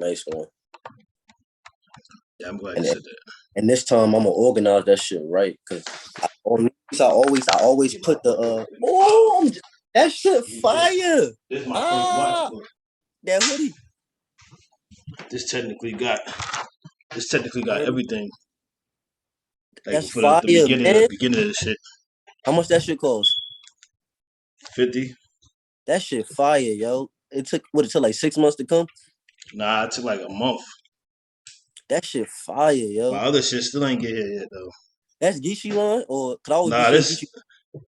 nice one. Yeah, I'm glad you said that. And this time I'm gonna organize that shit right, cause I always put the that shit fire. This is my first watch book. That hoodie. This technically got everything. Like That's for fire, the beginning man. of the shit. How much that shit cost? 50. That shit fire, yo. It took like 6 months to come? Nah, it took like a month. That shit fire, yo. My other shit still ain't get here yet though. That's Geechee line? Or could I always Nah, be saying Geechee?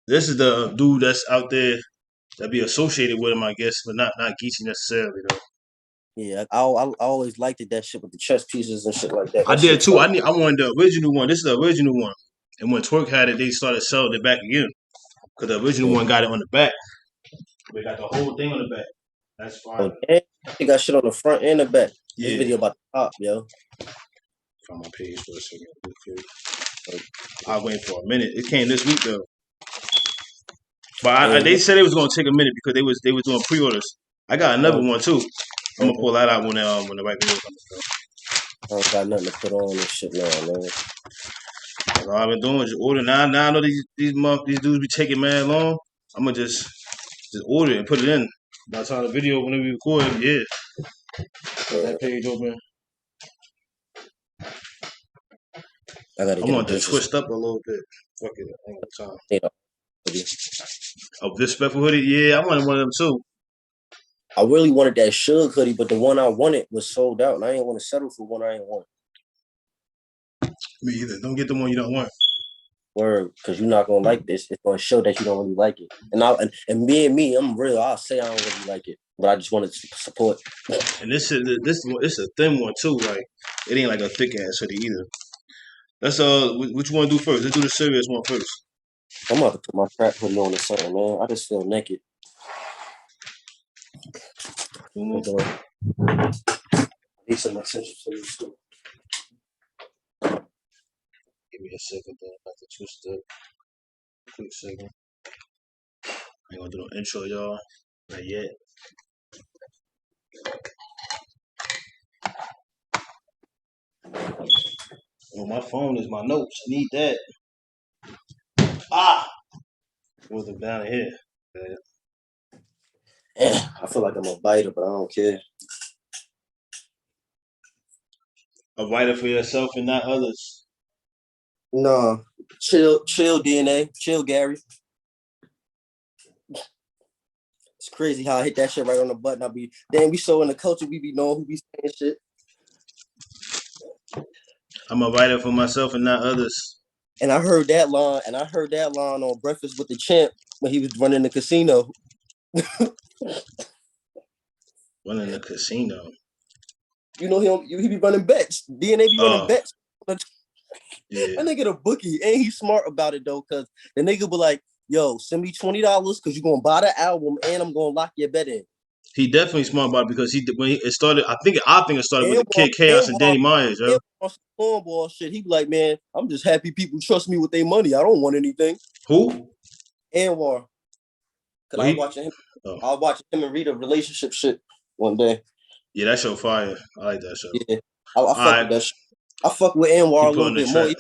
this is the dude that's out there that be associated with him, I guess, but not Geechee necessarily though. Yeah, I always liked it, that shit with the chest pieces and shit like that. I did too. I wanted the original one. This is the original one. And when Twerk had it, they started selling it back again. Because the original one got it on the back. They got the whole thing on the back. That's fine. Oh, damn. They got shit on the front and the back. Yeah. This video about the top, yo. Find my page for a second. I was waiting for a minute. It came this week though. But they said it was gonna take a minute because they was doing pre-orders. I got another one too. I'm gonna pull that out when the right video comes out. I don't got nothing to put on this shit now, man. All I've been doing is just order. Now I know these dudes be taking mad long. I'm gonna just order it and put it in. By the time the video, whenever we record it, yeah. Put that page open. I want to twist up a little bit. Fuck it. I ain't got time. Oh, disrespectful hoodie? Yeah, I wanted one of them too. I really wanted that Suge hoodie, but the one I wanted was sold out, and I didn't want to settle for one I didn't want. Me either. Don't get the one you don't want. Word, because you're not gonna like this. It's gonna show that you don't really like it. And me, I'm real. I'll say I don't really like it, but I just wanted to support. And this is a thin one too. Like it ain't like a thick ass hoodie either. Let's what you want to do first? Let's do the serious one first. I'm about to put my trap hoodie on or something, man. I just feel naked. Need some attention to this too. Give me a second, then. I'm about to twist up. Quick second. I ain't gonna do no intro, y'all. Not yet. Oh, my phone is my notes. I need that. What's them down here? I feel like I'm a biter, but I don't care. A writer for yourself and not others. No, chill, DNA, chill, Gary. It's crazy how I hit that shit right on the button. We so in the culture, we be knowing who be saying shit. I'm a writer for myself and not others. And I heard that line, on Breakfast with the Champ when he was running the casino. Running the casino. You know him. He be running bets. DNA be running bets. Yeah. That nigga the bookie, and he's smart about it though, cause the nigga be like, "Yo, send me $20 because you're gonna buy the album, and I'm gonna lock your bet in." He definitely smart about it because it started. I think it started with the Kid Chaos and Danny Myers, yo. Cornball shit. He be like, "Man, I'm just happy people trust me with their money. I don't want anything." Who? Anwar. Cause I was watching him. I was watching him and read a relationship shit one day. Yeah, that show fire. I like that show. Yeah, I fuck with that shit. I fuck with Anwar a little bit more,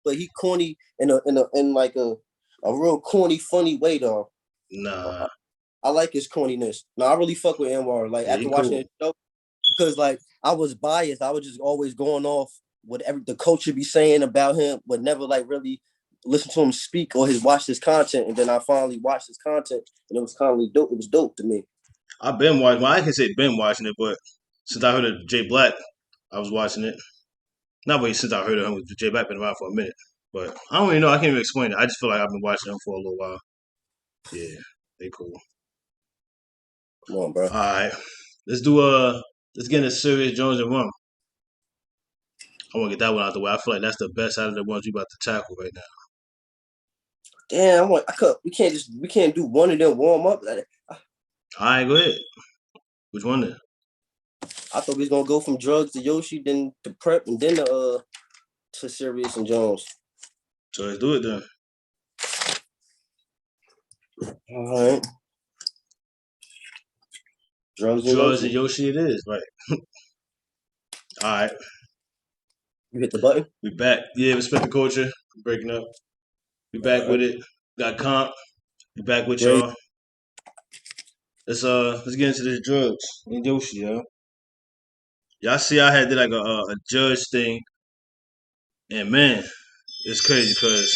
but he corny in like a real corny, funny way though. Nah, I like his corniness. No, I really fuck with Anwar. Like after watching his show, because like I was biased. I was just always going off whatever the culture be saying about him, but never like really listen to him speak or watch his content. And then I finally watched his content, and it was kind of dope. It was dope to me. I've been watching. Well, I can say been watching it, but since I heard of Jay Black, I was watching it. Not really since I heard of him. Jay Black been around for a minute, but I don't even know. I can't even explain it. I just feel like I've been watching him for a little while. Yeah, they cool. Come on, bro. All right, let's get into Serius Jones and Rum. I want to get that one out the way. I feel like that's the best out of the ones we about to tackle right now. Damn, we can't do one of them warm up. All right, go ahead. Which one then? I thought we was gonna go from Drugz to Yoshi, then to Prep, and then to Serius and Jones. So let's do it then. All right. Drugz and Yoshi it is, right? All right. You hit the button. We back. Yeah, respect the culture. Breaking up. We back with it. Got comp. We back with Great. y'all. Let's get into this Drugz and Yoshi, yo. Y'all see, I had did like a judge thing, and man, it's crazy because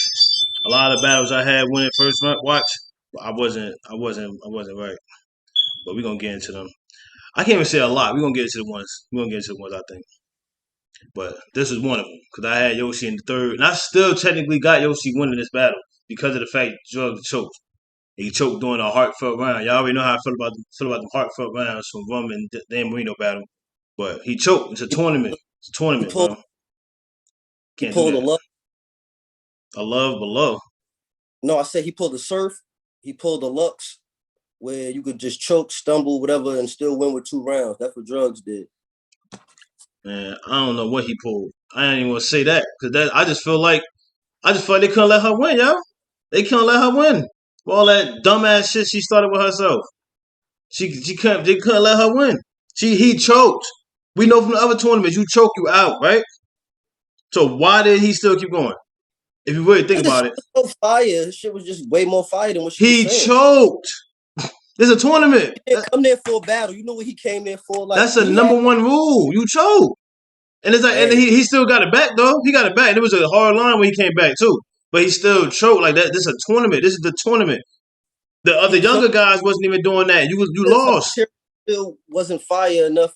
a lot of battles I had when it first watch, I wasn't right. But we gonna get into them. I can't even say a lot. We gonna get into the ones. We gonna get into the ones I think. But this is one of them because I had Yoshi in the third, and I still technically got Yoshi winning this battle because of the fact Drugz choked. He choked during a heartfelt round. Y'all already know how I feel about the heartfelt rounds from Rum and Dan Marino battle. But he choked. It's a tournament. It's a He tournament, pulled. bro. He Can't do pulled a that. love. A love below. No, I said he pulled the surf. He pulled the Lux, where you could just choke, stumble, whatever, and still win with 2 rounds. That's what Drugz did. Man, I don't know what he pulled. I ain't even gonna say that because I just feel like they couldn't let her win, yo. They couldn't let her win. All that dumbass shit she started with herself. They couldn't let her win. He choked. We know from the other tournaments you choke you out, right? So why did he still keep going? If you really think This about shit it, was so fire. This shit was just way more fire than what she was he saying. choked. It's a tournament. He didn't come there for a battle. You know what he came there for? Like That's a number one rule. You choke. And it's like, and hey, he still got it back though. He got it back. And it was a hard line when he came back too. But he still choked like that. This is a tournament. This is the tournament. The other he younger choked guys wasn't even doing that. You because her lost. material still wasn't fire enough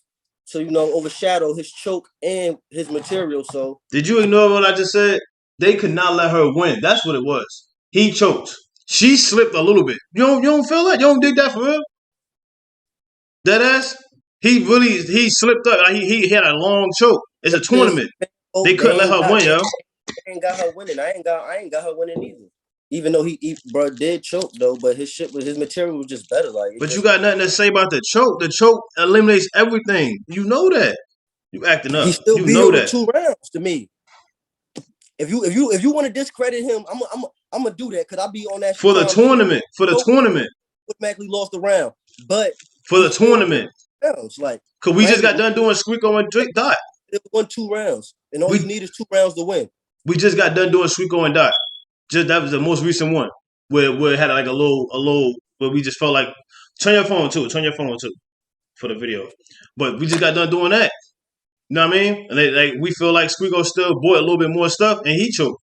to, overshadow his choke and his material. So Did you ignore what I just said? They could not let her win. That's what it was. He choked. She slipped a little bit. You don't feel that? You don't dig that for real? Dead ass? He slipped up. Like he had a long choke. It's a this, tournament. They couldn't they let ain't her got win, they yo. ain't got her winning. I ain't got her winning either. Even though he bro did choke though, but his material was just better. Like it But you just got nothing to say about the choke. The choke eliminates everything. You know that. You acting he up. still You beat know her with that. 2 rounds to me. If you want to discredit him, I'm gonna do that because I be on that For the time too. tournament. For the Choke tournament. automatically lost the round, but For he the still won tournament. rounds. Like Cause we just granted, got done doing Squeako and Drake Dot. it won 2 rounds, and all you We need is 2 rounds to win. we just got done doing Squeako and Dot. Just that was the most recent one. Where it had like a little where we just felt like turn your phone too for the video. But we just got done doing that. You know what I mean? And like we feel like Squeako still bought a little bit more stuff and he choked.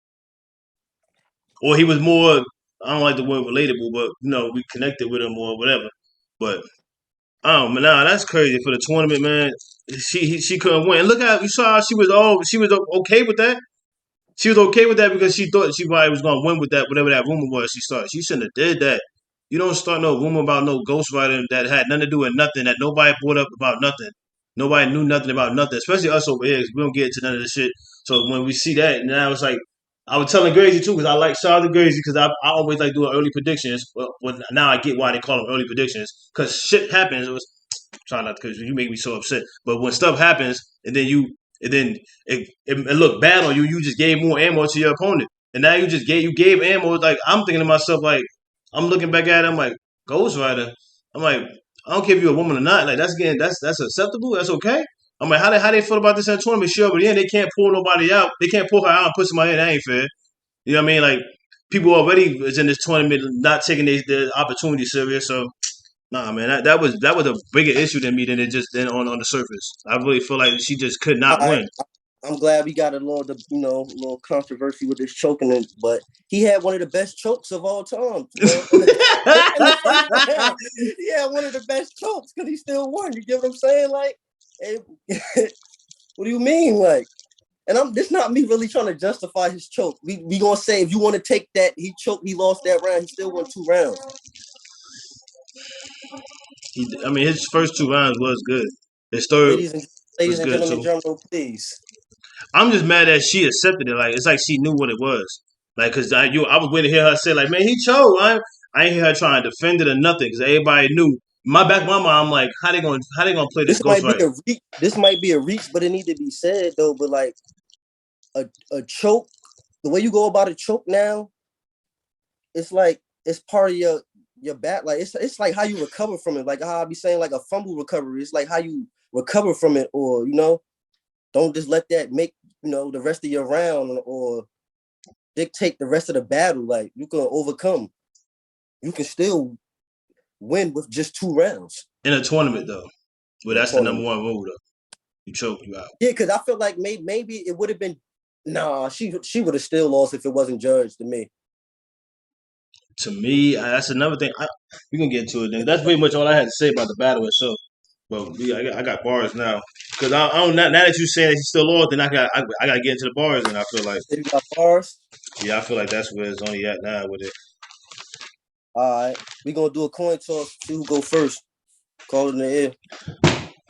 Or he was more I don't like the word relatable, but we connected with him or whatever. But nah, that's crazy for the tournament, man. She couldn't win. And look how you saw how she was okay with that. She was okay with that because she thought she probably was gonna win with that, whatever that rumor was she started. She shouldn't have did that. You don't start no rumor about no ghostwriting that had nothing to do with nothing, that nobody brought up about nothing. Nobody knew nothing about nothing, especially us over here, 'cause we don't get into none of this shit. So when we see that, now it's like, I was telling Gracie too, because I like shout out to Gracie, because I always like doing early predictions. Well, now I get why they call them early predictions, because shit happens. It was try not because you make me so upset. But when stuff happens, and then it looked bad on you. You just gave more ammo to your opponent, and now you gave ammo. Like I'm thinking to myself, like I'm looking back at it, I'm like Ghostwriter. I'm like I don't care if you're a woman or not. Like that's acceptable. That's okay. I'm like how they feel about this in the tournament? She already in. They can't pull nobody out. They can't pull her out and put somebody in. That ain't fair. You know what I mean? Like people already is in this tournament not taking their opportunity serious. So nah, man, that was a bigger issue than me than it just then on the surface. I really feel like she just could not I win. I'm glad we got a little controversy with this choking, but he had one of the best chokes of all time. In the first round, he had one of the best chokes because he still won. You get what I'm saying? Like, hey, what do you mean? Like, and this not me really trying to justify his choke. We gonna say if you want to take that he choked, he lost that round. He still won 2 rounds. I mean, his first 2 rounds was good. His third Ladies and was ladies and good gentlemen, too. drum roll, please. I'm just mad that she accepted it. Like it's like she knew what it was. Like cause I was waiting to hear her say like, man, he chose. I ain't hear her trying to defend it or nothing because everybody knew. My back, of my mind, I'm like, how they gonna play this This might be ghostwriting? a reach. This might be a reach, but it need to be said though. But like a choke, the way you go about a choke now, it's like it's part of your back. Like it's like how you recover from it. Like how I be saying, like a fumble recovery. It's like how you recover from it, or Don't just let that make the rest of your round or dictate the rest of the battle. Like you can overcome. You can still win with just 2 rounds in a tournament though. Well, that's the number tournament. 1 rule though. You choke, you out. Yeah, because I feel like maybe it would have been. Nah, she would have still lost if it wasn't judged to me. To me, that's another thing. We can get into it then. That's pretty much all I had to say about the battle itself. But I got bars now because I don't. Now that you saying that he's still lost, then I got to get into the bars, and I feel like You got bars. I feel like that's where it's only at now with it. All right, we gonna do a coin toss. See who go first. Call it in the air.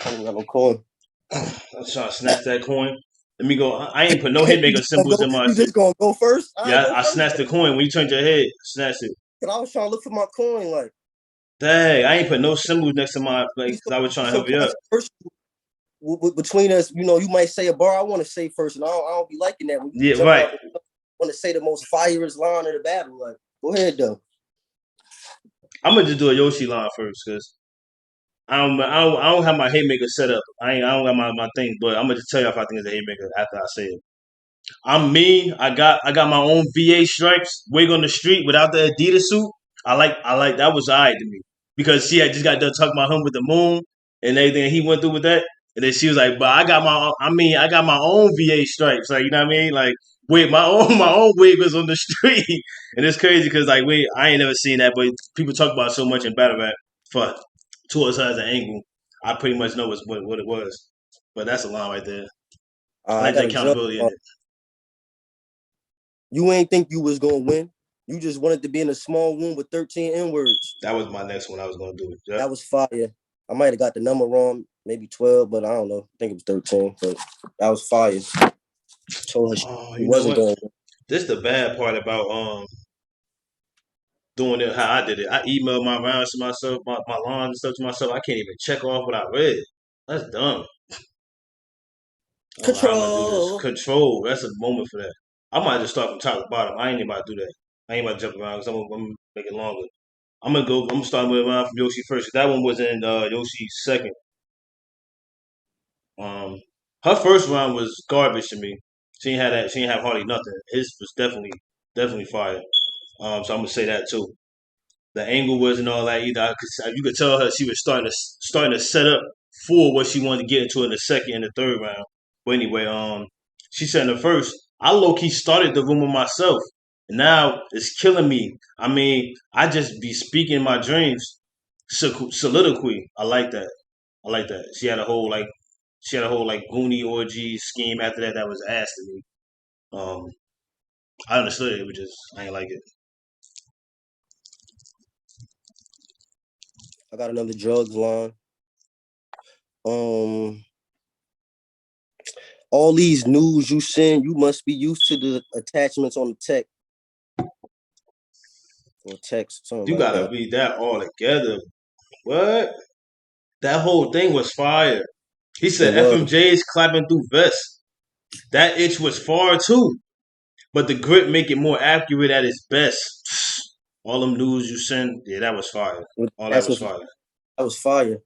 I don't got no coin. I'm trying to snatch that coin. Let me go. I ain't put no hitmaker symbols in my You shit. just gonna go first? Yeah, I snatched the coin. When you turned your head, snatched it. Cause I was trying to look for my coin, like. Dang, I ain't put no symbols next to my because I was trying to help you up. First, between us, you might say a bar. I want to say first, and I don't be liking that. When you right. I want to say the most fierest line of the battle. Like, go ahead though. I'm gonna just do a Yoshi line first because I don't have my haymaker set up. I don't got my thing, but I'm gonna just tell you if I think it's a haymaker after I say it. I'm mean. I got my own VA stripes, wig on the street without the Adidas suit. I like that was alright to me because she had just got done talking about him with the moon and everything he went through with that, and then she was like, "But I got my own VA stripes, like you know what I mean, like wait, my own wig was on the street, and it's crazy because like I ain't never seen that, but people talk about it so much in battle rap for towards her as an angle. I pretty much know what it was, but that's a line right there. I like the accountability in it. You ain't think you was gonna win. You just wanted to be in a small room with 13 N-words. That was my next one I was gonna do. Yep. That was fire. I might have got the number wrong, maybe 12, but I don't know. I think it was 13, but that was fire. Told her she wasn't going. This is the bad part about doing it how I did it. I emailed my rounds to myself, my lines and stuff to myself. I can't even check off what I read. That's dumb. Control. How I'm gonna do this. Control. That's a moment for that. I might just start from top to bottom. I ain't even about to do that. I ain't about to jump around because I'm gonna make it longer. I'm gonna start with a round from Yoshi first. That one was in Yoshi's second. Her first round was garbage to me. She ain't have hardly nothing. His was definitely fire. So I'm gonna say that too. The angle wasn't all that either. You could tell her she was starting to set up for what she wanted to get into in the second and the third round. But anyway, she said in the first, I low key started the rumor myself. And now it's killing me. I mean, I just be speaking my dreams. Soliloquy. I like that. She had a whole like Goonie orgy scheme after that. That was ass to me. I understood it. It was just I ain't like it. I got another Drugz line. All these news you send, you must be used to the attachments on the tech or text. Something You like gotta that. read that all together. What? That whole thing was fire. He said FMJ's clapping through vests. That itch was far too. But the grip make it more accurate at its best. All them news you send, yeah, that was fire. All that was fire. That was fire.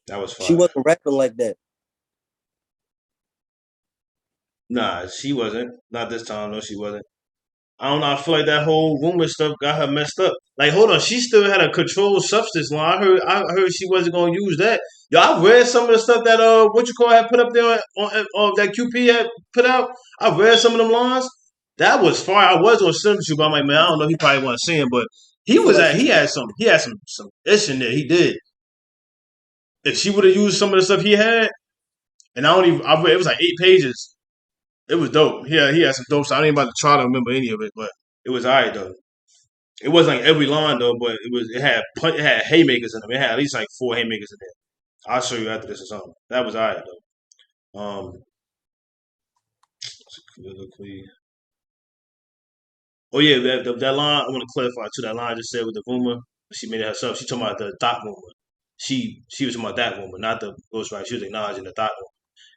That was fire. She wasn't rapping like that. Nah, she wasn't. Not this time, no, she wasn't. I don't know. I feel like that whole rumor stuff got her messed up. Like, hold on, she still had a controlled substance line. I heard she wasn't gonna use that. Yo, I read some of the stuff that had put up there on that QP had put out. I read some of them lines. That was fire. I was gonna send it to you, but I'm like, man, I don't know. He probably wasn't seeing, but he had some ish in there. He did. If she would have used some of the stuff he had, and I read it was like 8 pages. It was dope. He had some dope stuff. I ain't about to try to remember any of it, but it was alright though. It wasn't like every line though, but it had haymakers in them. It had at least like 4 haymakers in there. I'll show you after this or something. That was alright though. Oh yeah, that line I want to clarify too. That line I just said with the rumor, she made it herself. She talking about the dot rumor. She was talking about that rumor, not the ghostwriter. She was acknowledging the dot rumor.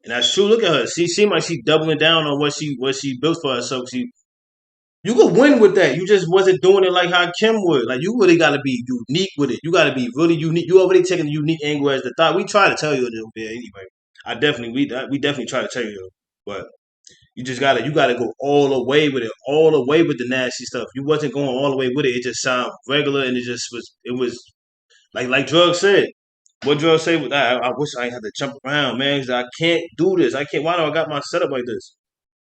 And that's true. Look at her. She seemed like she doubling down on what she built for herself. You could win with that. You just wasn't doing it like how Kim would. Like you really got to be unique with it. You got to be really unique. You already taking the unique angle as the thought. We try to tell you a little bit anyway. we definitely try to tell you, but you just gotta go all the way with it, all the way with the nasty stuff. You wasn't going all the way with it. It just sounded regular, and it was like Drugz said. What Drugz say? I wish I had to jump around, man. 'Cause I can't do this. I can't. Why do I got my setup like this?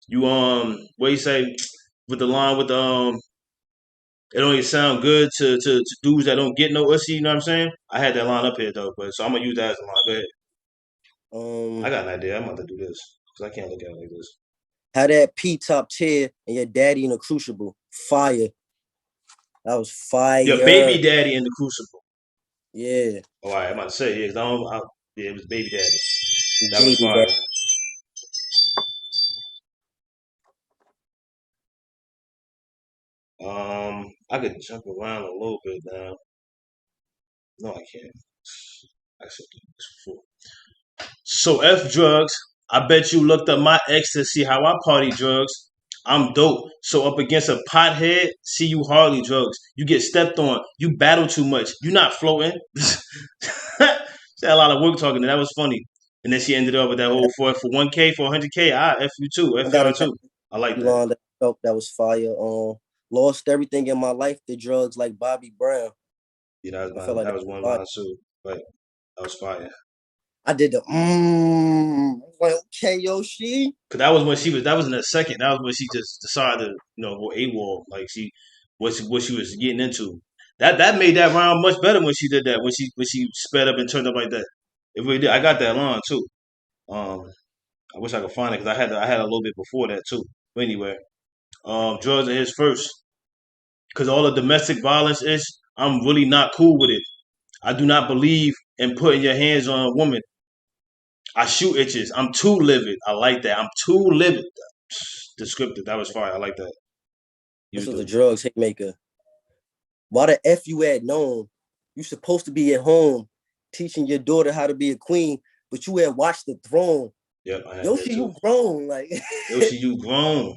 You what you say with the line with the it don't even sound good to dudes that don't get no ussy. You know what I'm saying? I had that line up here though, but so I'm gonna use that as a line. Go ahead. I got an idea. I'm about to do this because I can't look at it like this. How that P top tier and your daddy in a crucible. Fire. That was fire. Your baby daddy in the crucible. Yeah. All right, I'm about to say yeah, it was baby daddy. That was Baby fire. daddy. I could jump around a little bit now. No, I can't. I said this before. So F Drugz. I bet you looked up my ex to see how I party Drugz. I'm dope. So up against a pothead, see you hardly Drugz. You get stepped on. You battle too much. You not floating. She had a lot of work talking. That was funny. And then she ended up with that whole for 1K, for 100K. F you too. F y'all too. I like that. Line that felt that was fire. Lost everything in my life to drugs like Bobby Brown. Yeah, that was one line too. But that was fire. I did the okay, Yoshi. Cause that was in the second. That was when she just decided to, go AWOL. Like what she was getting into. That made that round much better when she did that. When she sped up and turned up like that. It really did. I got that line too. I wish I could find it because I had a little bit before that too. But anyway, Drugz are his first. Cause all the domestic violence is, I'm really not cool with it. I do not believe in putting your hands on a woman. I shoot itches. I'm too livid. I like that. I'm too livid. Descriptive. That was fire. I like that. This was a Drugz hitmaker. Why the F you at known? You supposed to be at home teaching your daughter how to be a queen, but you had watched the throne. Yep, Yoshi, you grown. Like Yoshi, you grown.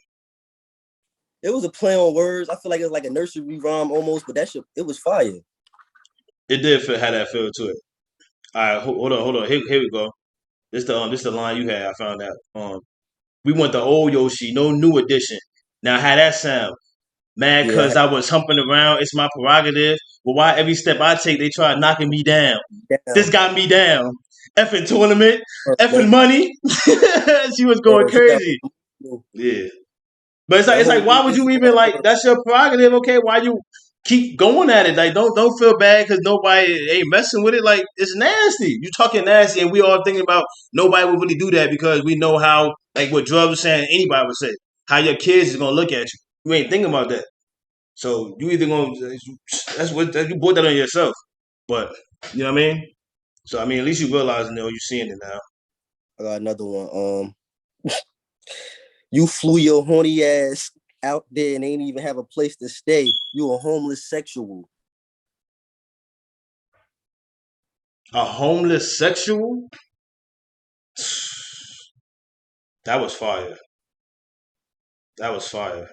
It was a play on words. I feel like it was like a nursery rhyme almost, but that shit, it was fire. It did have that feel to it. All right, hold on. Here we go. This the line you had. I found out. We want the old Yoshi, no new edition. Now, how that sound? Mad because I was humping around. It's my prerogative. But why every step I take, they try knocking me down. This got me down. Effing tournament, effing money. She was going crazy. Yeah. But it's like, why would you even that's your prerogative, okay? Why you keep going at it? Like, don't feel bad because nobody ain't messing with it. Like, it's nasty. You talking nasty, and we all thinking about nobody would really do that because we know how, like what Drugz was saying, anybody would say, how your kids is gonna look at you. You ain't thinking about that. So you either gonna you brought that on yourself. But you know what I mean? So I mean, at least you realizing you seeing it now. I got another one. You flew your horny ass out there and ain't even have a place to stay. You a homeless sexual. A homeless sexual? That was fire. That was fire.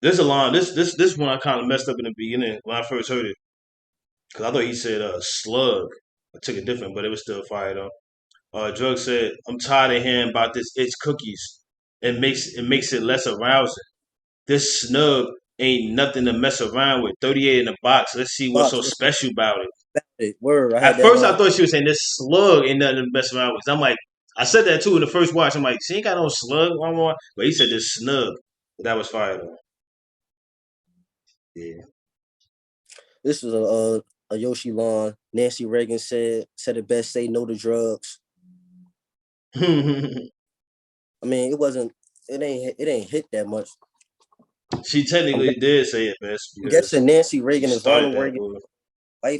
There's a line. This one I kind of messed up in the beginning when I first heard it because I thought he said slug. I took it different, but it was still fire though. Drugz said, "I'm tired of hearing about this. It's cookies. It makes it less arousing. This snub ain't nothing to mess around with. 38 in the box. Let's see what's so special about it." Word. At first, I thought she was saying this slug ain't nothing to mess around with. I'm like, I said that too in the first watch. I'm like, she ain't got no slug. But he said this snub. But that was fire though. Yeah. This was a Yoshi line. Nancy Reagan said it best, say no to drugs. I mean, it ain't hit that much. She technically did say it best. I'm guessing Nancy Reagan is Ronald Reagan.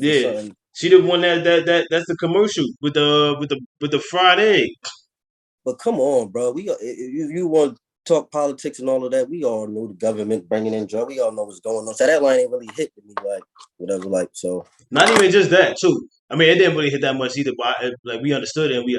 Yeah. She the one that's the commercial with the fried egg. But come on, bro. You want to talk politics and all of that? We all know the government bringing in drugs. We all know what's going on. So that line ain't really hit me like whatever. Like so. Not even just that too. I mean, it didn't really hit that much either. But like we understood it, and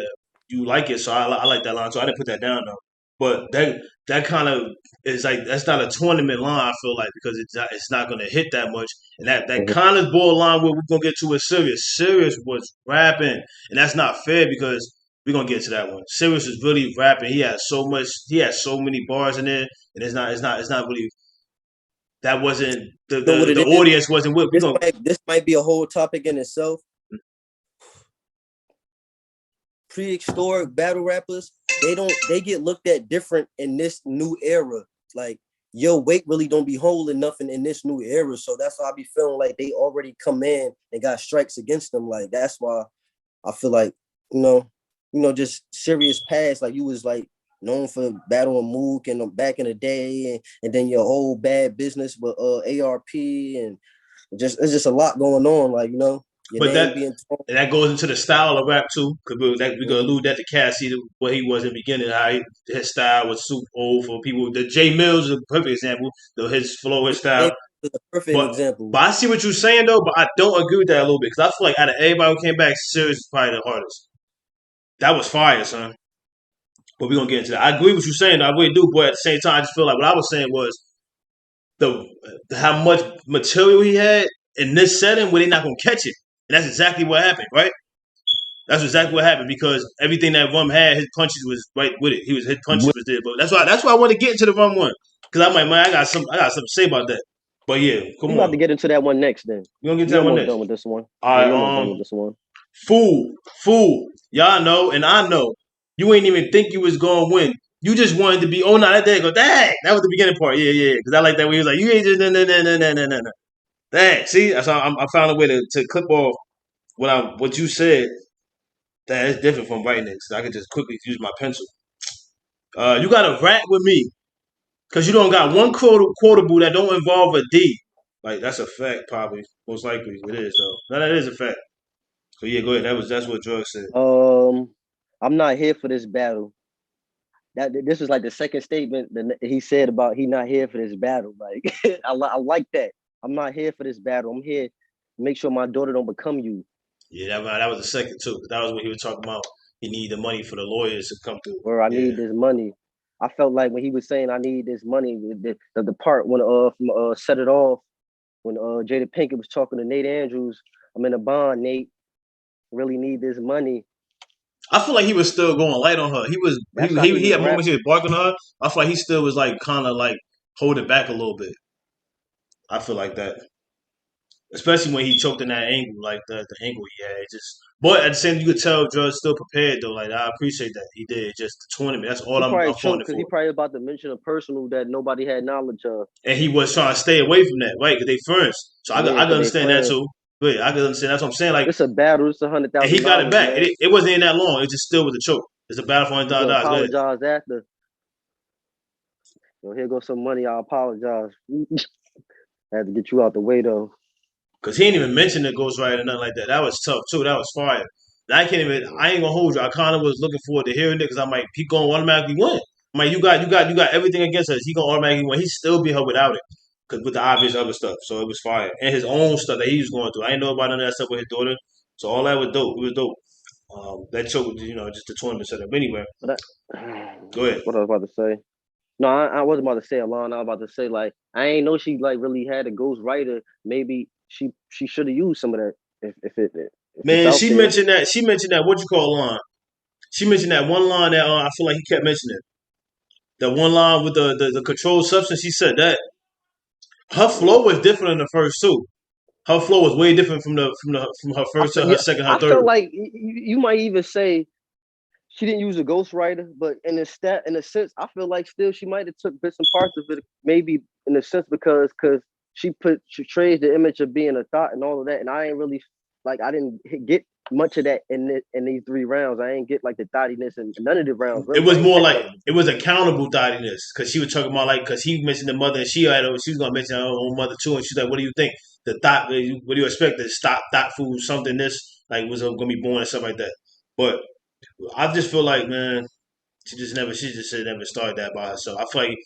you like it, so I like that line. So I didn't put that down though. But that kind of is like that's not a tournament line. I feel like because it's not going to hit that much, and that kind of borderline where we're gonna get to is Serious. Serious was rapping, and that's not fair because we're gonna get to that one. Serious is really rapping. He has so much. He has so many bars in there, and it's not really. That wasn't the You know what the, it the is? audience wasn't with. We gonna This might be a whole topic in itself. Prehistoric battle rappers, they get looked at different in this new era. Like your weight really don't be holding nothing in this new era. So that's why I be feeling like they already come in and got strikes against them. Like that's why I feel like, just Serious past. Like you was like known for battling Mook and back in the day, and then your whole bad business with ARP and it's just a lot going on. Like, your But name that being thrown. and that goes into the style of rap too, because we gonna allude that to Cassie, what he was in the beginning, his style was super old for people. The J Mills is a perfect example, his flow, his style. Is a perfect But example. but I see what you're saying though, but I don't agree with that a little bit because I feel like out of everybody who came back, Serious is probably the hardest. That was fire, son. But we're gonna get into that. I agree with you saying, I really do, but at the same time, I just feel like what I was saying was the how much material he had in this setting where they're not gonna catch it. And that's exactly what happened, right? That's exactly what happened because everything that Rum had, his punches was right with it. His punches was there. But that's why I want to get into the Rum one. Because I'm like, man, I got something to say about that. But yeah, come We about on. to get into that one next then. We gonna get to We that one almost next. done with this one. All Yeah, right, we almost done with this one. Fool. Y'all know, and I know. You ain't even think you was gonna win. You just wanted to be. Oh no, that day go. Dang, that was the beginning part. Yeah. Because I like that way. He was like, you ain't just no. Dang, see, that's how I found a way to clip off what you said. That is different from writing it. So I can just quickly use my pencil. You got to rap with me because you don't got one quotable that don't involve a D. Like that's a fact, probably most likely it is though. No, that is a fact. So yeah, go ahead. That's what Drugz said. I'm not here for this battle. This was like the second statement that he said about he not here for this battle. Like I like that. I'm not here for this battle. I'm here to make sure my daughter don't become you. Yeah, that was the second too. That was what he was talking about. He needed the money for the lawyers to come through. Or I Yeah. need this money. I felt like when he was saying I need this money, the part when from Set It Off, when Jada Pinkett was talking to Nate Andrews, I'm in a bond, Nate. Really need this money. I feel like he was still going light on her. He had moments he was barking on her. I feel like he still was like kind of like holding back a little bit. I feel like that. Especially when he choked in that angle, like the angle he had. But at the same time, you could tell Drugz still prepared though. Like I appreciate that he did. Just the tournament. That's all He I'm probably faulting choked it because for. he probably about to mention a personal that nobody had knowledge of. And he was trying to stay away from that, right? Because they friends. So I Yeah, could because they understand that friends. too. But I could understand. That's what I'm saying. Like, It's a battle. It's and he got it $100,000, back. man. It wasn't in that long. It just still was a choke. It's a battle for You can $100. Go ahead. apologize after. Here goes some money. I apologize. I had to get you out the way though. Because he ain't even mention the Ghostwriting or nothing like that. That was tough too. That was fire. I ain't gonna hold you. I kind of was looking forward to hearing it because I'm like, he gonna automatically win. I'm like, you got everything against us. He gonna automatically win. He still beat her without it, cause with the obvious other stuff. So it was fire and his own stuff that he was going through. I didn't know about none of that stuff with his daughter. So all that was dope. It was dope. That choke was, just the tournament setup. Anyway, go ahead. What I was about to say. No, I wasn't about to say Alana. I was about to say like I ain't know she like really had a ghostwriter. Maybe she should have used some of that if Man, it's out she there. mentioned that. She mentioned that. What you call line? She mentioned that one line that I feel like he kept mentioning. That one line with the controlled substance. She said that her flow was different in the first two. Her flow was way different from her first to her second, her I third. felt like you might even say she didn't use a ghostwriter, but in a sense, I feel like still she might have took bits and parts of it, maybe in a sense because she portrays the image of being a thought and all of that, and I ain't really like I didn't get much of that in these 3 rounds. I ain't get like the thottiness in none of the rounds. It Really, was I ain't more get like none of it. it was accountable thottiness because she was talking about like because he mentioned the mother and she was gonna mention her own mother too, and she's like, "What do you think? The thought? What do you expect? The stop thought food something this like was gonna be born and stuff like that." But I just feel like man, she just said never started that by herself. I feel like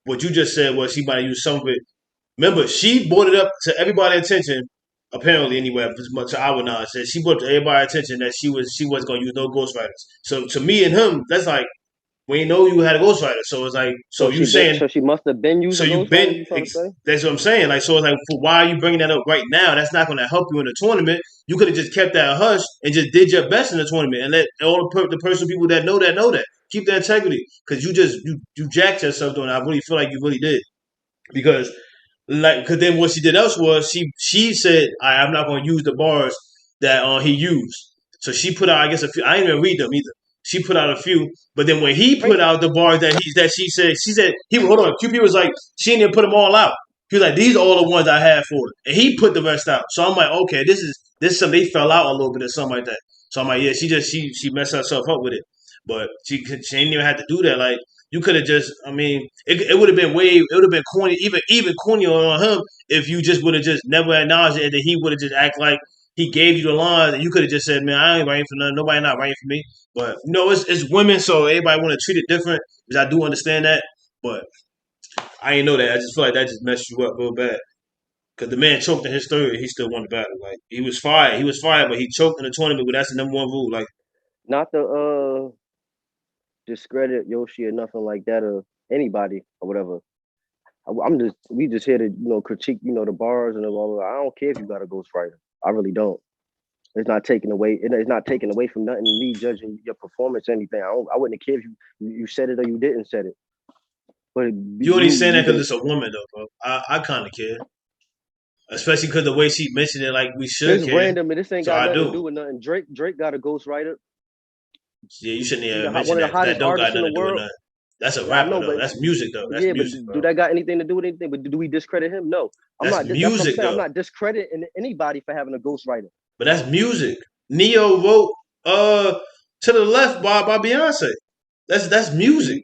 what you just said was she might have used some of it. Remember, she brought it up to everybody's attention. Apparently, anyway, as much to our knowledge, she brought to everybody's attention that she was going to use no ghostwriters. So to me and him, that's like we know you had a ghostwriter. So it's like, so you saying, so she must have been so using you ghostwriter. been, You trying to say? that's what I'm saying. Like, so it's like, why are you bringing that up right now? That's not going to help you in the tournament. You could have just kept that hush and just did your best in the tournament and let all the personal people that know that. Keep the integrity, because you jacked yourself doing it. I really feel like you really did, because like, because then what she did else was she said, I'm not going to use the bars that he used. So she put out, I guess, a few. I didn't even read them either. She put out a few, but then when he put out the bars that she said he, hold on. QP was like, she didn't even put them all out. He was like, these are all the ones I have for it, and he put the rest out. So I'm like, okay, this is something, they fell out a little bit or something like that. So I'm like, yeah, she messed herself up with it, but she didn't even have to do that. Like, you could have just, I mean, it would have been it would have been corny, even cornier on him if you just would have just never acknowledged it, and then he would have just act like he gave you the line, and you could have just said, man, I ain't writing for nothing. Nobody not writing for me. But, it's women, so everybody want to treat it different, which I do understand that. But I ain't know that. I just feel like that just messed you up real bad. Because the man choked in his third, he still won the battle. Like, he was fired. He was fired, but he choked in the tournament, but that's the number one rule. Like, not to discredit Yoshi or nothing like that, or anybody or whatever. We just here to critique the bars and all. I don't care if you got a ghostwriter. I really don't. It's not taken away. It's not taken away from nothing. Me judging your performance, or anything. I wouldn't care if you said it or you didn't said it. But you only saying that because it's a woman, though, bro. I kind of care, especially because the way she mentioned it, like, we should it's care. random, and this ain't So got I nothing do. to do with nothing. Drake got a ghostwriter. Yeah, you shouldn't even One mention of the that, because that hottest don't got artists in nothing the to do with world. nothing. That's a Yeah, I rapper, know, though. but That's music, though. That's yeah, but music, do bro. that got anything to do with anything? But do we discredit him? No, I'm That's not. That's what I'm music, saying. I'm though. not discrediting anybody for having a ghostwriter. But that's music. Neo wrote To the Left by Beyonce. That's music.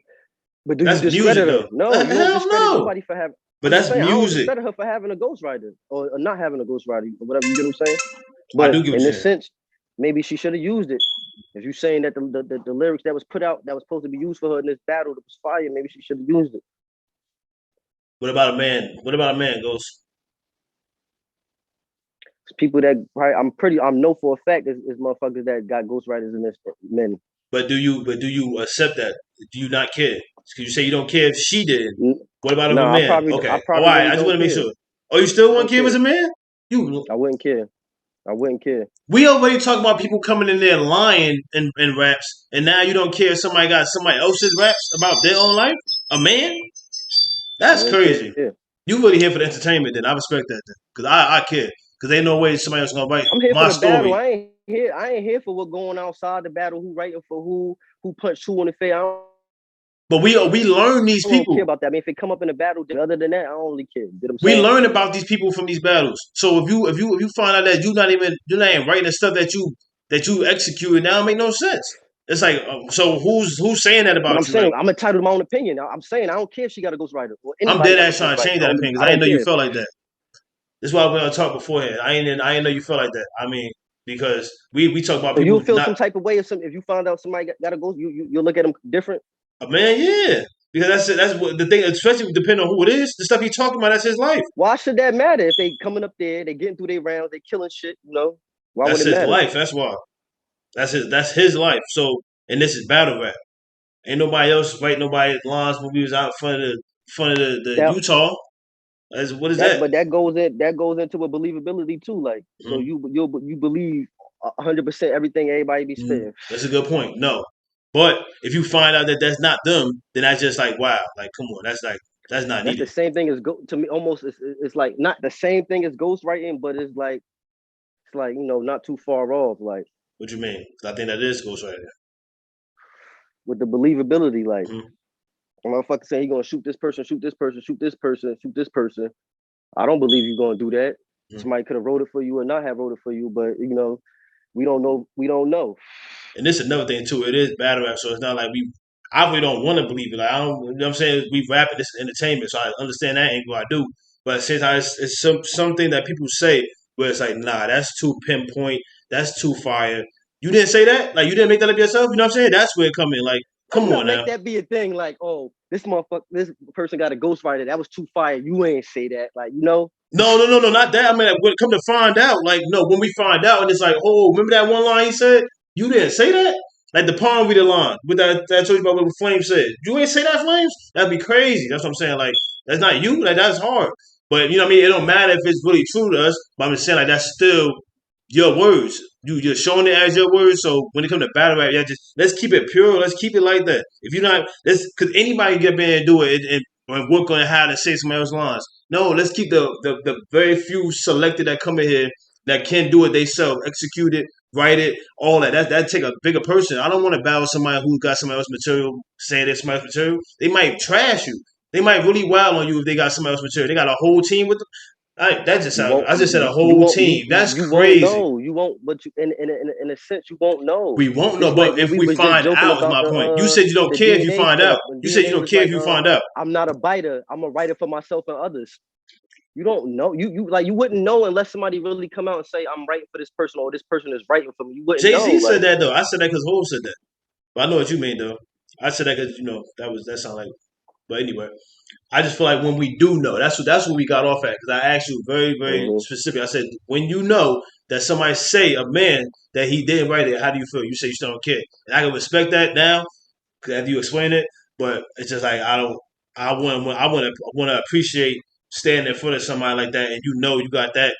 But do you That's music, discredit her? though. No, you don't Hell discredit no. nobody for having. But I'm just that's saying I don't music. discredit her for having a ghostwriter or not having a ghostwriter or whatever. You get what I'm saying? I But do get what in you're this saying. sense, maybe she should have used it. If you're saying that the lyrics that was put out that was supposed to be used for her in this battle that was fire, maybe she should have used it. What about a man? What about a man, Ghost? People that I'm know for a fact is motherfuckers that got ghostwriters in this men. But do you accept that? Do you not care? Because you say you don't care if she did. What about if a No, man? I Okay. All probably right. really I just don't want to make care. sure. Oh, you still I want don't to care as care. a man? You. I wouldn't care. I wouldn't care. We already talk about people coming in there lying in raps, and now you don't care if somebody got somebody else's raps about their own life? A man? I That's wouldn't crazy. care. You really here for the entertainment? Then I respect that. Then, because I care. Because ain't no way somebody else gonna write I'm here for my the battle. story. I ain't here for what going outside the battle. Who writing for who punched who in the face. But we learn these I don't care people. about that. I mean, if it come up in the battle, other than that, I don't really care. You know what I'm We saying? learn about these people from these battles. So if you find out that you're not even writing the stuff that you executed, now it make no sense. It's like, so who's saying that But I'm about you? Like, saying I'm entitled to my own opinion. I'm saying I don't care if she got a ghostwriter or I'm anybody dead got a ass trying to ghostwriter. change that opinion, I because I didn't don't know you care. felt like that. That's why we're gonna talk beforehand. I ain't know you felt like that. I mean, because we talk about So you'll people feel not some type of way if you find out somebody got a ghost. You'll look at them different. a man, yeah. Because that's what the thing, especially depending on who it is. The stuff he's talking about, that's his life. Why should that matter if they coming up there, they getting through their rounds, they killing shit? Why would That's it his matter? life. That's why. That's his life. So, and this is battle rap. Ain't nobody else write nobody's lines when we was out in front of the That Utah. What is that? but that goes into a believability too. Like so Mm-hmm. you believe 100% everything everybody be Mm-hmm. spitting. That's a good point. No, but if you find out that that's not them, then that's just like, wow, like, come on, that's not That's the needed. same thing as to me. Almost it's like not the same thing as ghostwriting, but it's like not too far off. Like What you mean? 'Cause I think that is ghostwriting. with the believability, like Mm-hmm. a motherfucker saying he gonna shoot this person, shoot this person, shoot this person, shoot this person. I don't believe you're gonna do that. Mm-hmm. Somebody could have wrote it for you or not have wrote it for you, but we don't know. We don't know. And this is another thing too. It is battle rap, so it's not like I really don't want to believe it. Like, I don't. You know what I'm saying? We rap it. This is entertainment, so I understand that angle. I do. But since it's something that people say where it's like, nah, that's too pinpoint. That's too fire. You didn't say that. Like, you didn't make that up yourself. You know what I'm saying? That's where it come in. Like, How come you not on make now. that be a thing? Like, oh, this person got a ghostwriter. That was too fire. You ain't say that. Like, No, not that. I mean, like, when come to find out, like, no, when we find out, and it's like, oh, remember that one line he said? You didn't say that. Like the palm reader line with that I told you about what Flames said. You ain't say that, Flames? That'd be crazy. That's what I'm saying. Like, that's not you. Like, that's hard. But, you know what I mean? It don't matter if it's really true to us. But I'm just saying, like, that's still your words. You're showing it as your words. So when it comes to battle rap, yeah, just let's keep it pure. Let's keep it like that. If you're not, let's, because anybody can get up in and do it and work on how to say somebody else's lines. No, let's keep the very few selected that come in here that can do it themselves, execute it, write it, all that. That take a bigger person. I don't want to battle somebody who got somebody else's material, saying it's somebody else's material. They might trash you. They might really wild on you if they got somebody else's material. They got a whole team with them. That just You sounds. won't I just said a you whole won't team. That's you won't crazy. know. You won't, but you in a sense you won't know. We won't know, It's like but when if we we was just find joking out, is about my point. You said you don't the care if you DNA find stuff. out. When You said you DNA don't was care like, if you find out. I'm not a biter, I'm a writer for myself and others. You don't know. You like you wouldn't know unless somebody really come out and say, I'm writing for this person or this person is writing for me. You wouldn't know. Jay-Z said Like, that though. I said that because Hov said that. But I know what you mean though. I said that because that sound like. But anyway, I just feel like when we do know, that's what we got off at. Because I asked you very very specific. I said when you know that somebody say a man that he didn't write it, how do you feel? You say you still don't care, and I can respect that now because after you explain it. But it's just like I don't. I want to appreciate standing in front of somebody like that, and you got that.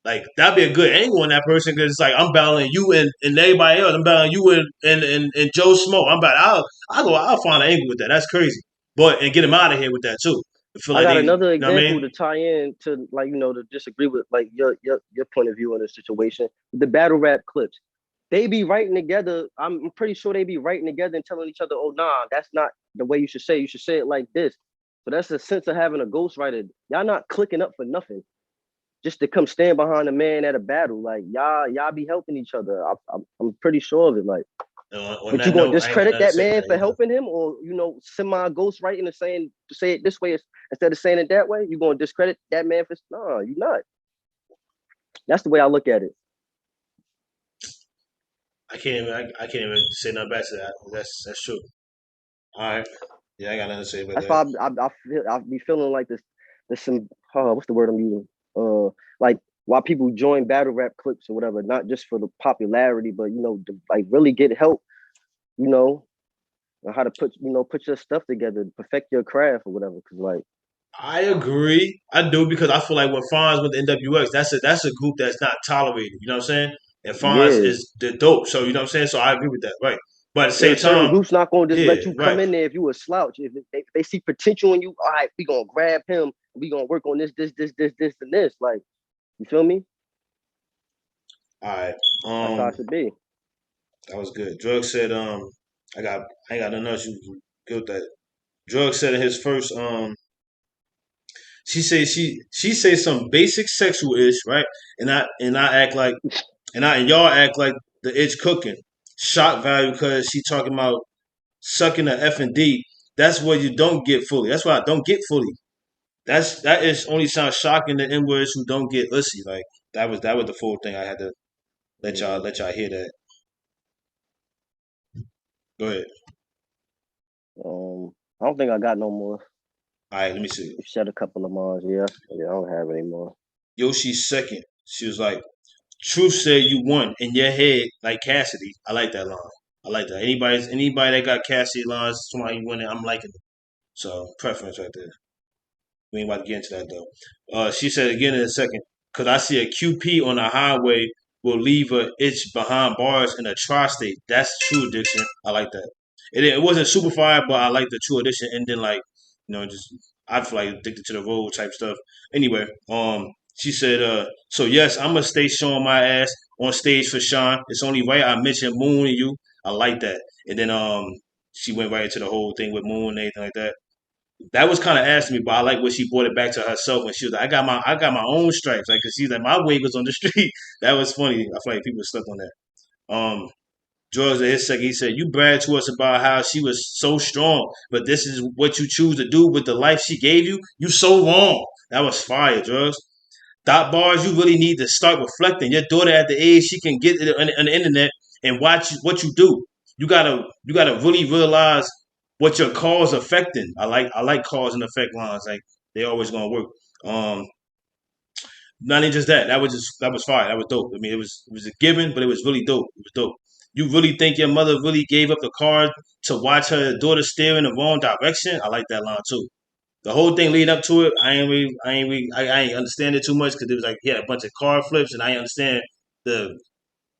Like that'd be a good angle on that person because it's like I'm battling you and everybody else. I'm battling you and Joe Smoke. I'll find an angle with that. That's crazy. But and get him out of here with that too. I feel I like got they, another you know what I example mean? to tie in to like to disagree with like your point of view on the situation. The battle rap clips, they be writing together. I'm pretty sure they be writing together and telling each other, "Oh nah, that's not the way you should say. You should say it like this." So that's the sense of having a ghostwriter. Y'all not clicking up for nothing, just to come stand behind a man at a battle. Like y'all be helping each other. I'm pretty sure of it. Like. On But you that gonna note, I ain't got discredit nothing to that say for man that for either. helping him, or semi ghost writing and saying to say it this way instead of saying it that way? You gonna discredit that man for no? You not. That's the way I look at it. I can't even say nothing back to that. That's true. All right. Yeah, I got nothing to say about That's that. why I be feeling like this. There's some what's the word I'm using? Like why people join battle rap clips or whatever, not just for the popularity, but to, like really get help. You know, on how to put your stuff together, perfect your craft or whatever. Because like I agree. I do because I feel like when Fonz went to NWX, that's a group that's not tolerated. You know what I'm saying? And Fonz yeah, is the dope. So you know what I'm saying? So I agree with that. Right. But at the same there's certain time, groups not gonna just yeah, let you right. come in there if you a slouch. If they see potential in you, all right, we gonna grab him. We gonna work on this, and this. Like, you feel me? All right. That's how it should be. That was good. Drug said, I ain't got nothing else you good with that. Drug said in his first she say some basic sexual ish, right? And I act like and y'all act like the itch cooking. Shock value because she talking about sucking the F and D. That's what you don't get fully. That's why I don't get fully. That is only sounds shocking to N words who don't get ussy. Like that was the full thing. I had to let y'all hear that. Go ahead. I don't think I got no more. All right, let me see. You said a couple of mines, yeah. I don't have any more. Yoshi's second. She was like, "Truth said you won in your head, like Cassidy." I like that line. I like that. Anybody that got Cassidy lines, somebody winning, I'm liking it. So preference right there. We ain't about to get into that though. She said again in a second, because I see a QP on the highway will leave a itch behind bars in a tri-state. That's true addiction. I like that. It wasn't super fire, but I like the true addiction. And then like, just I feel like addicted to the road type stuff. Anyway, she said, so yes, I'm gonna stay showing my ass on stage for Sean. It's only right I mentioned Moon and you. I like that. And then she went right into the whole thing with Moon and anything like that. That was kind of asked me, but I like what she brought it back to herself when she was like, I got my own stripes, like, cause she's like, my weight was on the street. That was funny. I feel like people slept on that. George in his second, he said, you bragged to us about how she was so strong, but this is what you choose to do with the life she gave you. You so wrong. That was fire, George. Dot bars, you really need to start reflecting. Your daughter at the age she can get it on the internet and watch what you do. You gotta really realize what your cause affecting. I like cause and effect lines. Like they always gonna work. Um, Not even just that. That was fire. That was dope. I mean, it was a given, but it was really dope. It was dope. You really think your mother really gave up the car to watch her daughter steer in the wrong direction? I like that line too. The whole thing leading up to it, I ain't understand it too much because it was like he had a bunch of car flips, and I ain't understand the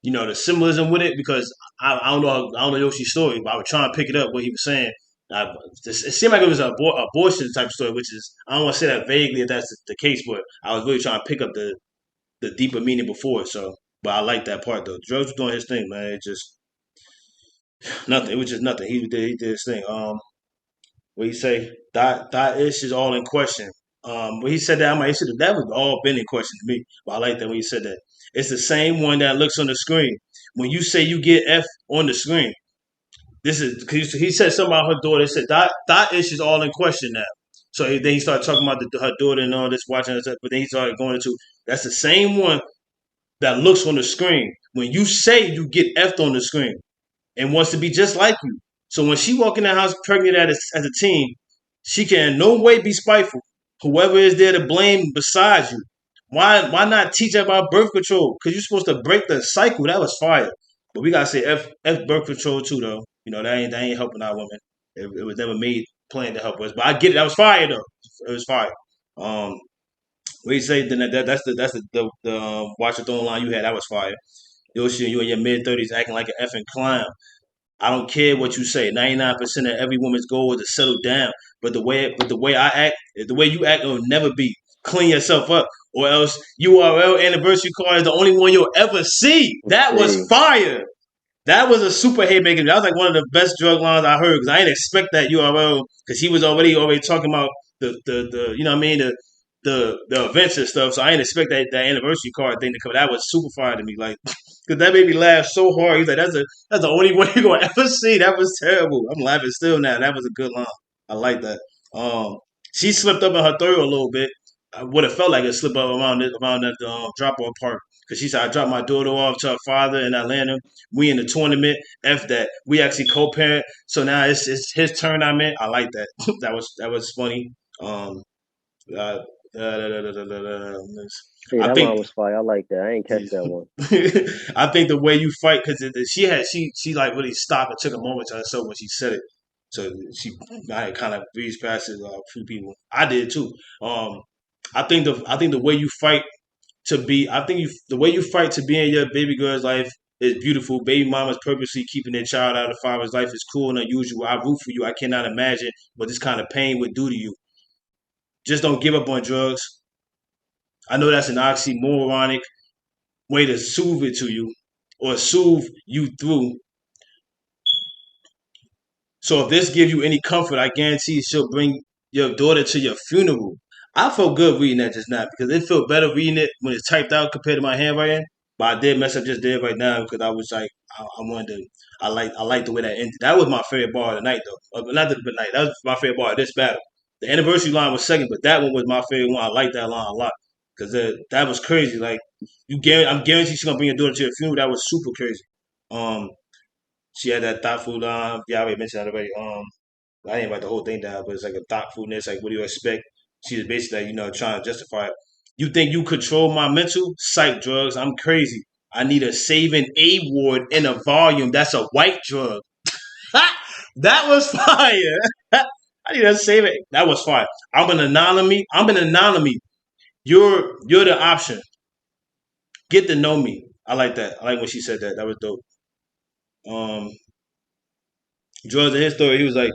the symbolism with it because I don't know Yoshi's story, but I was trying to pick it up what he was saying. It seemed like it was an abortion type story, which is I don't want to say that vaguely if that's the case, but I was really trying to pick up the deeper meaning before it. So, but I like that part though. Drugz was doing his thing, man. It just nothing. It was just nothing. He did his thing. What he say? That ish is all in question. When he said that, I'm like, that was all been in question to me. But I like that when he said that. It's the same one that looks on the screen. When you say you get F on the screen, this is because he said something about her daughter. He said that ish is all in question now. So then he started talking about her daughter and all this, watching her stuff. But then he started going into that's the same one that looks on the screen. When you say you get F on the screen and wants to be just like you. So when she walk in the house pregnant as a teen, she can in no way be spiteful. Whoever is there to blame besides you. Why not teach her about birth control? Because you're supposed to break the cycle. That was fire. But we gotta say F birth control too though. That ain't helping our women. It was never made planned to help us. But I get it. That was fire though. It was fire. We say that's the watch the throne line you had. That was fire. Yoshi, you in your mid-30s acting like an effing clown. I don't care what you say. 99% of every woman's goal is to settle down. But the way I act, the way you act, it will never be. Clean yourself up, or else URL anniversary card is the only one you'll ever see. That was See, fire. That was a super haymaker. That was like one of the best drug lines I heard because I didn't expect that URL because he was already talking about the you know what I mean the events and stuff. So I didn't expect that anniversary card thing to come. That was super fire to me, like because that made me laugh so hard. He's like, that's the only one you're gonna ever see. That was terrible. I'm laughing still now. That was a good line. I like that. Um, she slipped up in her throw a little bit. I would have felt like a slip up around that drop off part because she said I dropped my daughter off to her father in Atlanta. We in the tournament. F that. We actually co-parent. So now it's his turn. I like that. that was funny. Um, uh, see, I that line think was fire. I like that. I ain't catch that one. I think the way you fight because she like really stopped and took a moment to herself when she said it. So I kind of breezed past it a few people. I did too. Um, I think the way you fight to be I think the way you fight to be in your baby girl's life is beautiful. Baby mamas purposely keeping their child out of father's life is cool and unusual. I root for you. I cannot imagine what this kind of pain would do to you. Just don't give up on drugs. I know that's an oxymoronic way to soothe it to you or soothe you through. So if this gives you any comfort, I guarantee she'll bring your daughter to your funeral. I felt good reading that just now because it felt better reading it when it's typed out compared to my handwriting. But I did mess up just there right now because I was like, I wanted to. I like the way that ended. That was my favorite bar of the night though. Not the night. That was my favorite bar of this battle. The anniversary line was second, but that one was my favorite one. I like that line a lot because that was crazy. Like I'm guaranteed she's gonna bring your daughter to your funeral. That was super crazy. Um, she had that thoughtful yeah, I already mentioned that already. I didn't write the whole thing down, but it's like a thoughtfulness, like what do you expect? She was basically like, trying to justify it. You think you control my mental? Psych drugs. I'm crazy. I need a saving A ward in a volume. That's a white drug. That was fire. I need a saving. That was fire. I'm an anonymity. You're the option. Get to know me. I like that. I like when she said that. That was dope. Um, drugs in his story, he was like,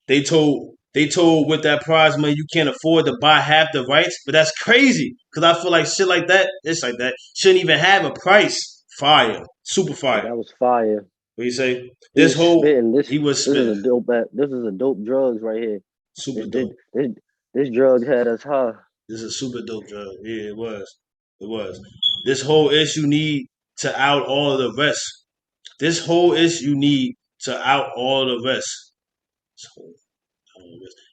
they told with that prize money you can't afford to buy half the rights, but that's crazy because I feel like shit like that, it's like that shouldn't even have a price. Fire, super Yeah, fire. that was fire. What you say? He This was whole spitting. he was This is spitting a dope. This is a dope drugs right here. super This this dope. this, this drug had us high. This is a super dope drug. Yeah, it was. It was. This whole issue need to out all of the rest. This whole issue need to out all the rest.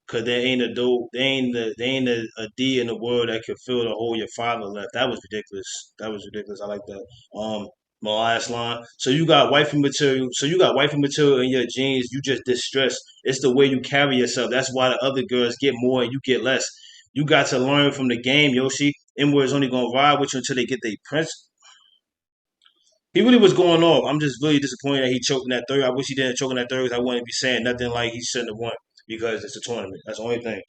Cause there ain't a D in the world that could fill the hole your father left. That was ridiculous. That was ridiculous. I like that. My last line. So you got wifey material. So you got wifey material in your genes. You just distressed. It's the way you carry yourself. That's why the other girls get more and you get less. You got to learn from the game, Yoshi. N words only gonna ride with you until they get their prince. He really was going off. I'm just really disappointed that he choked in that third. I wish he didn't choke in that third because I wouldn't be saying nothing like he shouldn't have won because it's a tournament. That's the only thing.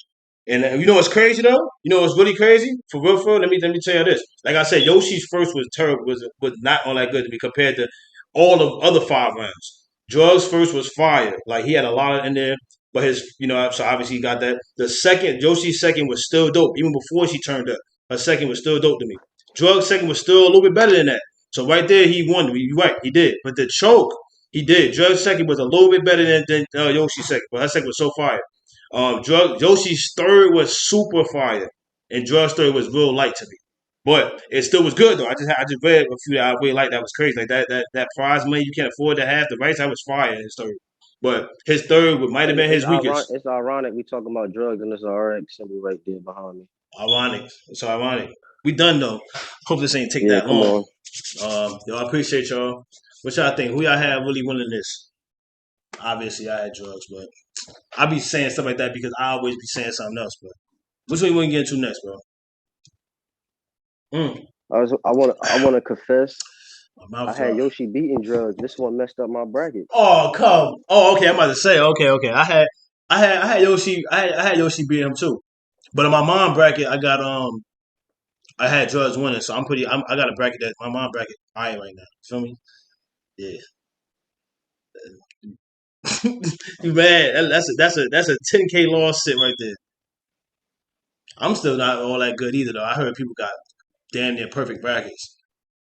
And you know what's crazy though? You know what's really crazy? For real, for real, let me tell you this. Like I said, Yoshi's first was terrible, was not all that good to me compared to all the other 5 rounds. Drugz first was fire. Like he had a lot in there, but his, so obviously he got that. The second, Yoshi's second was still dope, even before she turned up. Her second was still dope to me. Drugz second was still a little bit better than that. So right there, he won. You're right, he did. But the choke, he did. Drugz second was a little bit better than Yoshi's second, but her second was so fire. Yoshi's third was super fire, and Drugz third was real light to me. But it still was good though. I just read a few that I really liked that was crazy. Like that prize money you can't afford to have. The rights, that was fire in his third. But his third might have been his weakest. It's ironic we talking about drugs and there's an RX symbol right there behind me. Ironic. It's ironic. We done though. Hope this ain't take that long. I appreciate y'all. What y'all think? Who y'all have really winning this? Obviously, I had Drugz, but I be saying stuff like that because I always be saying something else. But which one you want to get into next, bro? I want to confess. I had Yoshi beating Drugz. This one messed up my bracket. Oh, come. Oh, okay. I'm about to say. Okay. I had Yoshi. I had Yoshi beat him too. But in my mom bracket, I got I had Drugz winning, so I got a bracket that my mom bracket right now. Feel me? Yeah. You mad? That's a 10K loss sit right there. I'm still not all that good either though. I heard people got damn near perfect brackets.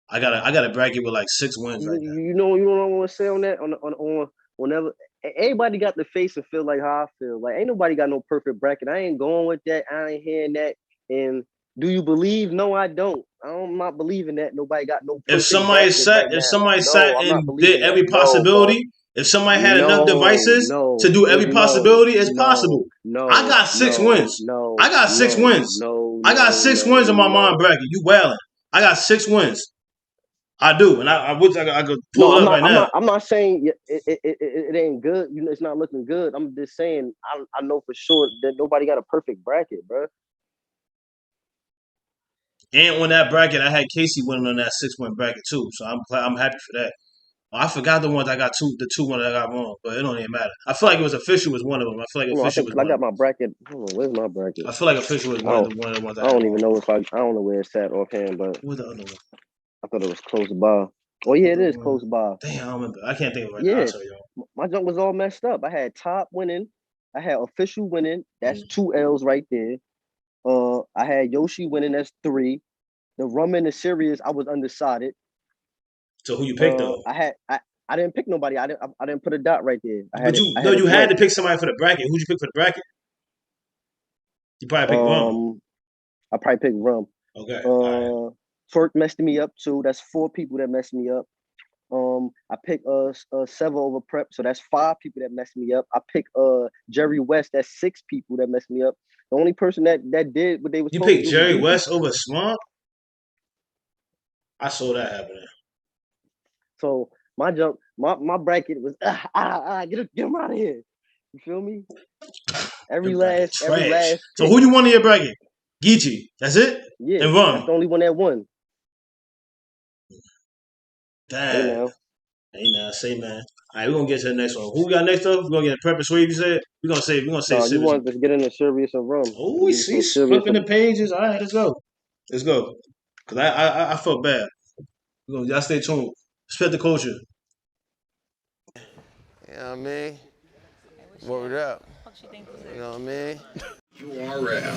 I got a bracket with like 6 wins right now. You know what I want to say on that on whenever everybody got the face and feel like how I feel. Like ain't nobody got no perfect bracket. I ain't going with that. I ain't hearing that. And do you believe? No, I don't. I'm not believing that nobody got no. If somebody sat and did every possibility, if somebody had enough devices to do every possibility, it's possible. I got 6 wins. I got 6 wins. I got 6 wins in my mom bracket. You wailing? I got 6 wins. I do, and I wish I could pull it up right now. I'm not saying it ain't good. You know, it's not looking good. I'm just saying I know for sure that nobody got a perfect bracket, bro. And on that bracket, I had Casey winning on that 6-win bracket too, so I'm happy for that. I forgot the ones I got the 2 ones I got wrong, but it don't even matter. I feel like it was official was one of them. I feel like official was one. I got my bracket. Hold on, where's my bracket? I feel like official was one of the ones. I don't even know I don't know where it's at offhand, but what's the other one? I thought it was close by. Oh yeah, it is close by. Damn, I don't remember. I can't think of it right now. I'll tell y'all. My junk was all messed up. I had top winning. I had official winning. That's 2 L's right there. I had Yoshi winning. That's 3. The rum and the serious, I was undecided. So who you picked though? I didn't pick nobody. I didn't put a dot right there. You had to pick somebody for the bracket. Who'd you pick for the bracket? You probably picked Rum. I probably picked Rum. Okay. Twerk messed me up too. That's 4 people that messed me up. I picked Several over Prep, so that's 5 people that messed me up. I picked Jerry West, that's 6 people that messed me up. The only person that did what they was. You picked Jerry West over Swamp? I saw that happening. So my bracket was get him out of here. You feel me? Every last. So who you won in your bracket? Geechee. That's it? Yeah. And Rum. That's the only one that won. Damn. Hey now, say man. All right, we're gonna get to the next one. Who we got next up? We're gonna get a Prep and Sweep, you said? We're gonna say Serious. You want to get into Serious and Rum. Oh, we see flipping the pages. All right, let's go. Cause I felt bad. Y'all stay tuned. Respect the culture. You know what I mean? Word up. You know what I mean? URL.